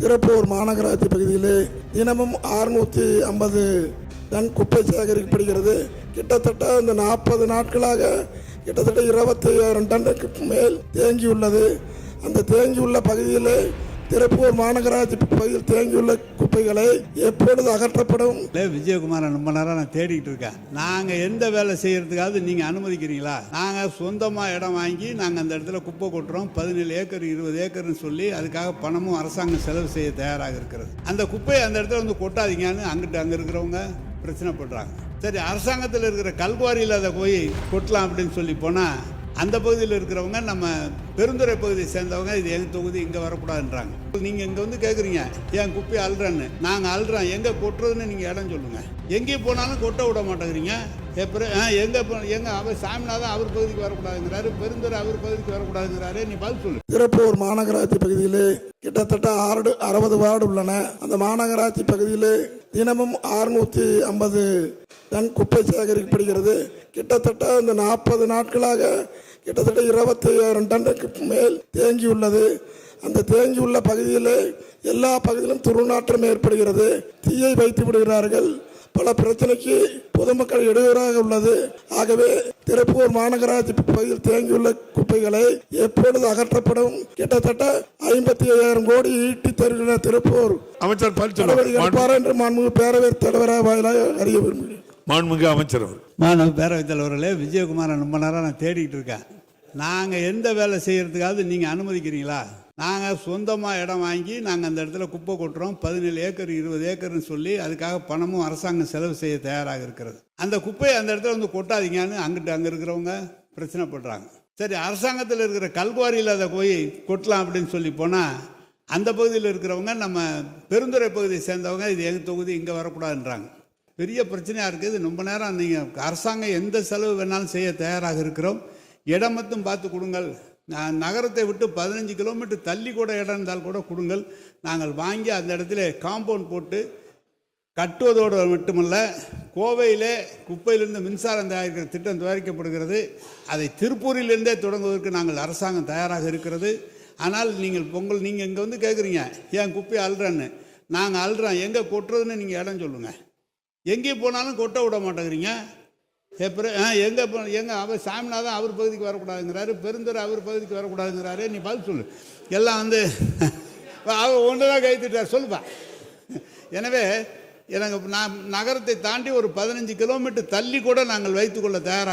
திருப்பூர் மாநகராட்சி பகுதியிலே தினமும் 650 டன் குப்பை சேகரிக்கப்படுகிறது. கிட்டத்தட்ட இந்த 40 நாட்களாக கிட்டத்தட்ட 25,000 டன்னுக்கு மேல் தேங்கியுள்ளது. அந்த தேங்கியுள்ள பகுதியில் திருப்பூர் மாநகராட்சி பகுதியில் தேங்கியுள்ள குப்பைகளை எப்பொழுது அகற்றப்படும்? விஜயகுமாரை ரொம்ப நேரம் நான் தேடிட்டு இருக்கேன். நாங்கள் எந்த வேலை செய்யறதுக்காவது நீங்கள் அனுமதிக்கிறீங்களா? நாங்கள் சொந்தமாக இடம் வாங்கி நாங்கள் அந்த இடத்துல குப்பை கொட்டுறோம். 17 ஏக்கர் 20 ஏக்கர்னு சொல்லி அதுக்காக பணமும் அரசாங்கம் செலவு செய்ய தயாராக இருக்கிறது. அந்த குப்பையை அந்த இடத்துல வந்து கொட்டாதீங்கன்னு அங்கே இருக்கிறவங்க பிரச்சனை பண்ணுறாங்க. சரி, அரசாங்கத்தில் இருக்கிற கல்குவாரியில் அதை போய் கொட்டலாம் அப்படின்னு சொல்லி போனால் அந்த பகுதியில் இருக்கிறவங்க நம்ம பெருந்துறை பகுதியை சேர்ந்தவங்க இது எங்கள் தொகுதி இங்கே வரக்கூடாதுன்றாங்க. நீங்கள் இங்கே வந்து கேட்குறீங்க ஏன் குப்பையை அள்ளுறேன்னு. நாங்கள் அள்ளுறோம், எங்கே கொட்டுறதுன்னு நீங்கள் இடம் சொல்லுங்கள். எங்கேயும் போனாலும் கொட்ட விட மாட்டேங்கிறீங்க. எங்கே அவர் சாமிநாதன் அவர் பகுதிக்கு வரக்கூடாதுங்கிறாரு, பெருந்துறை அவர் பகுதிக்கு வரக்கூடாதுங்கிறாரு. நீ பதில் சொல்லு. திருப்பூர் மாநகராட்சி பகுதியிலே கிட்டத்தட்ட 60 வார்டு உள்ளன. அந்த மாநகராட்சி பகுதியிலே தினமும் 650 டன் குப்பை சேகரிக்கப்படுகிறது. கிட்டத்தட்ட இந்த 40 நாட்களாக கிட்டத்தட்ட 25,000 டன்னுக்கு மேல் தேங்கியுள்ளது. அந்த தேங்கியுள்ள பகுதியில் எல்லா பகுதியிலும் துர்நாற்றம் ஏற்படுகிறது. தீயை வைத்து விடுகிறார்கள். பல பிரச்சனைக்கு பொதுமக்கள் இடையூறாக உள்ளது. ஆகவே திருப்பூர் மாநகராட்சி பகுதியில் தேங்கியுள்ள குப்பைகளை எப்பொழுது அகற்றப்படும்? கிட்டத்தட்ட 55,000 கோடி ஈட்டி தருகிற திருப்பூர் அமைச்சர் எடுப்பார் என்று மாண்புமிகு பேரவைத் தலைவராக வாயிலாக அறிய விரும்புகிறேன். மாண்புமிகு அமைச்சர் பேரவைத் தலைவர்களே, விஜயகுமாரை ரொம்ப நேரம் நான் தேடிட்டு இருக்கேன். நாங்கள் எந்த வேலை செய்யறதுக்காவது நீங்கள் அனுமதிக்கிறீங்களா? நாங்கள் சொந்தமாக இடம் வாங்கி நாங்கள் அந்த இடத்துல குப்பை கொட்டுறோம். 17 ஏக்கர் 20 ஏக்கர்னு சொல்லி அதுக்காக பணமும் அரசாங்கம் செலவு செய்ய தயாராக இருக்கிறது. அந்த குப்பையை அந்த இடத்துல வந்து கொட்டாதீங்கன்னு அங்கே இருக்கிறவங்க பிரச்சனை பண்ணுறாங்க. சரி, அரசாங்கத்தில் இருக்கிற கல்குவாரியில் அதை போய் கொட்டலாம் அப்படின்னு சொல்லி போனால் அந்த பகுதியில் இருக்கிறவங்க நம்ம பெருந்துறை பகுதியை சேர்ந்தவங்க இது எங்கள் தொகுதி இங்கே வரக்கூடாதுன்றாங்க. பெரிய பிரச்சனையாக இருக்குது. ரொம்ப நேரம் நீங்கள் அரசாங்கம் எந்த செலவு வேணாலும் செய்ய தயாராக இருக்கிறோம். இடம் மட்டும் பார்த்து கொடுங்கள். நகரத்தை விட்டு 15 கிலோமீட்டர் தள்ளி கூட இடம் இருந்தால் கூட கொடுங்கள். நாங்கள் வாங்கி அந்த இடத்துல காம்பவுண்ட் போட்டு கட்டுவதோடு மட்டுமல்ல, கோவையிலே குப்பையிலிருந்து மின்சாரம் தயாரிக்கிற திட்டம் தயாரிக்கப்படுகிறது. அதை திருப்பூரிலிருந்தே தொடங்குவதற்கு நாங்கள் அரசாங்கம் தயாராக இருக்கிறது. ஆனால் நீங்கள் இங்கே வந்து கேட்குறீங்க ஏன் குப்பையை அள்ளுறேன்னு. நாங்கள் அள்ளுறோம், எங்கே கொட்டுறதுன்னு நீங்கள் இடம் சொல்லுங்கள். எங்கேயும் போனாலும் கொட்ட விட மாட்டேங்கிறீங்க. எங்கே அவர் சாமிநாதன் அவர் பகுதிக்கு வரக்கூடாதுங்கிறாரு, பெருந்துறை அவர் பகுதிக்கு வரக்கூடாதுங்கிறாரு. நீ பதில் சொல்லு. எல்லாம் வந்து அவர் ஒன்று தான் கைத்திட்டார் சொல்லுப்பா. எனவே எனக்கு நகரத்தை தாண்டி ஒரு 15 கிலோமீட்டர் தள்ளி கூட நாங்கள் வைத்துக்கொள்ள தயாராக